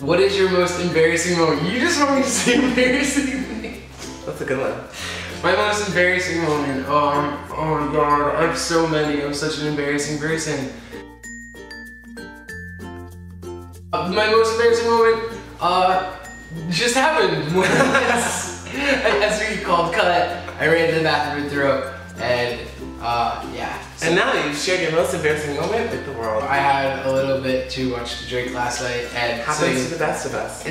What is your most embarrassing moment? You just want me to say embarrassing things. That's a good one. My most embarrassing moment, oh my god, I have so many. I'm such an embarrassing person. My most embarrassing moment, just happened. As we called cut, I ran to the bathroom and threw up, and yeah. So and now you've shared your most embarrassing moment with the world. I had a little bit too much to drink last night, and happens to the best of us.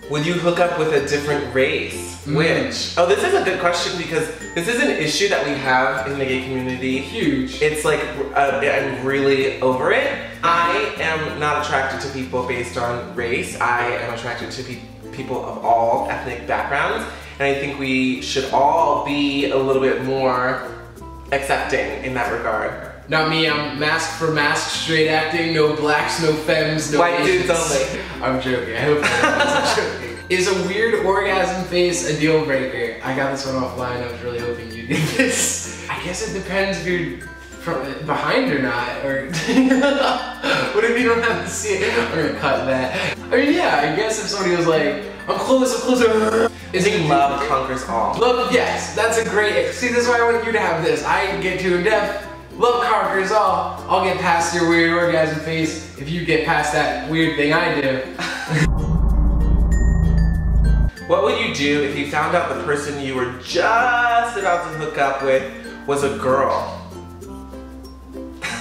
Would you hook up with a different race? Which? Oh, this is a good question because this is an issue that we have in the gay community. Huge. It's like, I'm really over it. I am not attracted to people based on race. I am attracted to people of all ethnic backgrounds. And I think we should all be a little bit more accepting in that regard. Not me, I'm mask for mask, straight acting, no blacks, no femmes, no white Asians. dudes only. I'm joking, I hope I'm joking. Is a weird orgasm face a deal breaker? I got this one offline, I was really hoping you did this. I guess it depends if you're behind or not, or what if you don't have to see it? I'm gonna cut that. I mean, yeah, I guess if somebody was like, I'm close, Is it love conquers all? Love, yes, that's a great, see, this is why I want you to have this. I get too in-depth. Love conquers all. I'll get past your weird orgasm face if you get past that weird thing I do. What would you do if you found out the person you were just about to hook up with was a girl?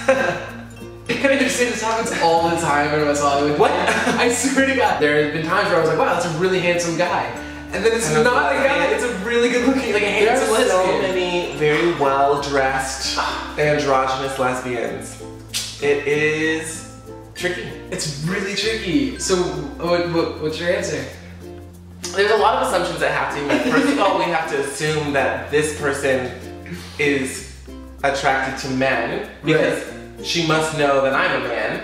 Can I just say this happens all the time in West Hollywood? What? I swear to God. There have been times where I was like, wow, that's a really handsome guy. And then it's not a guy, it's a really good looking, like a handsome lesbian. There are so many very well-dressed androgynous lesbians. It is tricky. It's really tricky. So what's your answer? There's a lot of assumptions that have to be made. First of all, we have to assume that this person is attracted to men because she must know that I'm a man.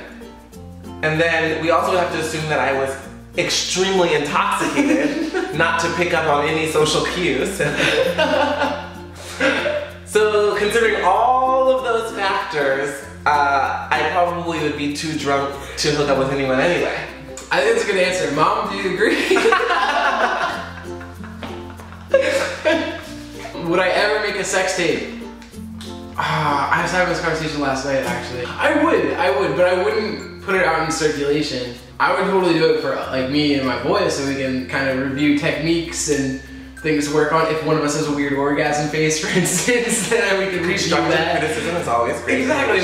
And then we also have to assume that I was extremely intoxicated, not to pick up on any social cues. So considering all of those factors, I probably would be too drunk to hook up with anyone anyway. I think that's a good answer. Mom, do you agree? Would I ever make a sex tape? I was having this conversation last night, actually. I would, but I wouldn't put it out in circulation. I would totally do it for like me and my boys so we can kind of review techniques and things to work on. If one of us has a weird orgasm face, for instance, then we can review that. Criticism is always great. Exactly,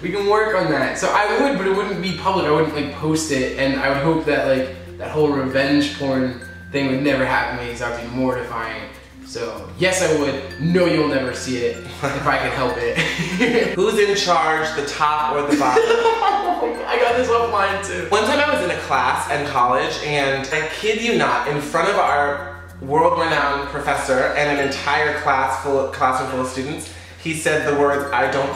we can work on that. So I would, but it wouldn't be public. I wouldn't like post it, and I would hope that like that whole revenge porn thing would never happen to me because that would be mortifying. So yes, I would. No, you'll never see it if I can help it. Who's in charge, the top or the bottom? I got this offline too. One time I was in a class in college, and I kid you not, in front of our world-renowned professor and an entire classroom full of students, he said the words, I don't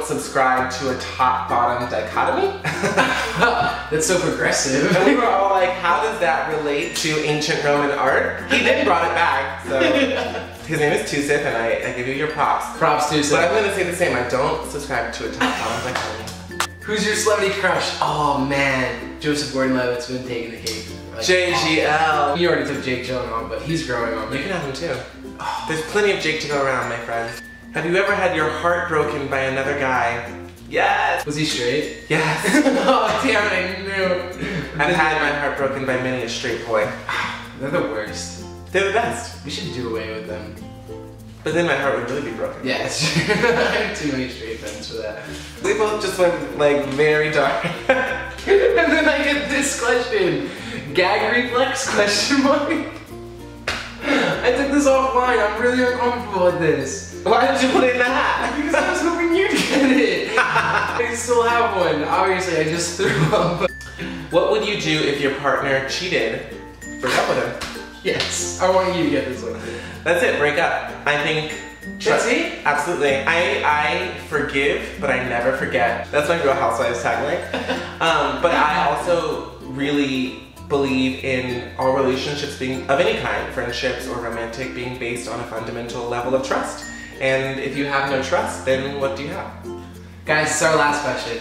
subscribe to a top-bottom dichotomy. That's so progressive. And we were all like, how does that relate to ancient Roman art? He then brought it back, so. His name is Tusif, and I give you your props. Props, Tusif. But I'm gonna say the same, I don't subscribe to a top-bottom dichotomy. Who's your celebrity crush? Oh man, Joseph Gordon-Levitt's been taking the cake. Like, JGL. You already took Jake Gyllenhaal, but he's growing on me. You can have him too. There's plenty of Jake to go around, my friend. Have you ever had your heart broken by another guy? Yes! Was he straight? Yes! Oh damn it, I knew! I've had my heart broken by many a straight boy. They're the worst. They're the best. We should do away with them. But then my heart would really be broken. Yeah, it's true. I have too many straight friends for that. We both just went like very dark. And then I get this question. Gag reflex question mark? I took this offline. I'm really uncomfortable with this. Why did you put it in the hat? Because I was hoping you'd get it. I still have one. Obviously, I just threw up. What would you do if your partner cheated? Break up with him. Yes. I want you to get this one. That's it. Break up. I think. That's it? Absolutely. I forgive, but I never forget. That's my Real Housewives tagline. But I also really believe in all relationships being of any kind, friendships or romantic, being based on a fundamental level of trust. And if you have no trust, then what do you have? Guys, this is our last question.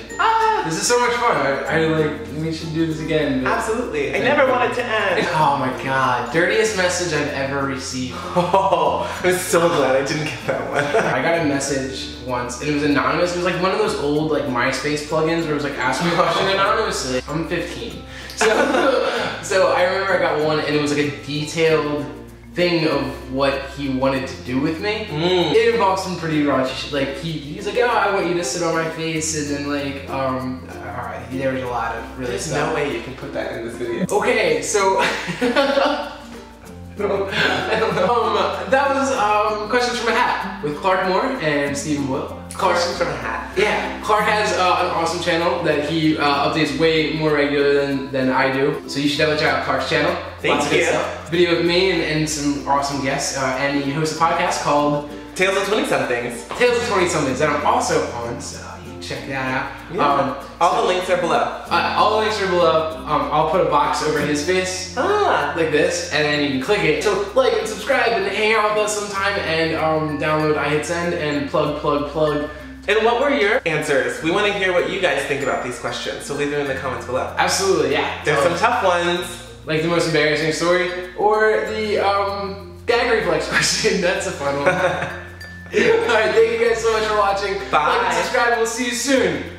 This is so much fun. I like we should do this again. Absolutely. I never wanted to end. Oh my god. Dirtiest message I've ever received. Oh, I'm so glad I didn't get that one. I got a message once, and it was anonymous. It was like one of those old like MySpace plugins where it was like, ask me a question anonymously. I'm 15. So I remember I got one, and it was like a detailed thing of what he wanted to do with me. It involved some pretty raunchy shit. Like he's like, oh, I want you to sit on my face, and then like, there was a lot of really There's stuff. no way you can put that in this video. Okay, so I don't know. That was Questions from a Hat with Clark Moore and Stephen Boyle. Questions from a Hat. Yeah, Clark has an awesome channel that he updates way more regular than I do. So you should definitely check out Clark's channel. Thank Lots you. of good stuff. Video of me and some awesome guests. And he hosts a podcast called Tales of 20-somethings. Tales of 20-somethings that I'm also on, so you can check that out. Yeah. All the links are below. All the links are below. I'll put a box over his face, like this, and then you can click it. So like and subscribe and hang out with us sometime, and download I Hit Send and plug. And what were your answers? We want to hear what you guys think about these questions, so leave them in the comments below. Absolutely, yeah. There's some tough ones. Like the most embarrassing story, or the gag reflex question. That's a fun one. Alright, thank you guys so much for watching. Bye. Like and subscribe, and we'll see you soon.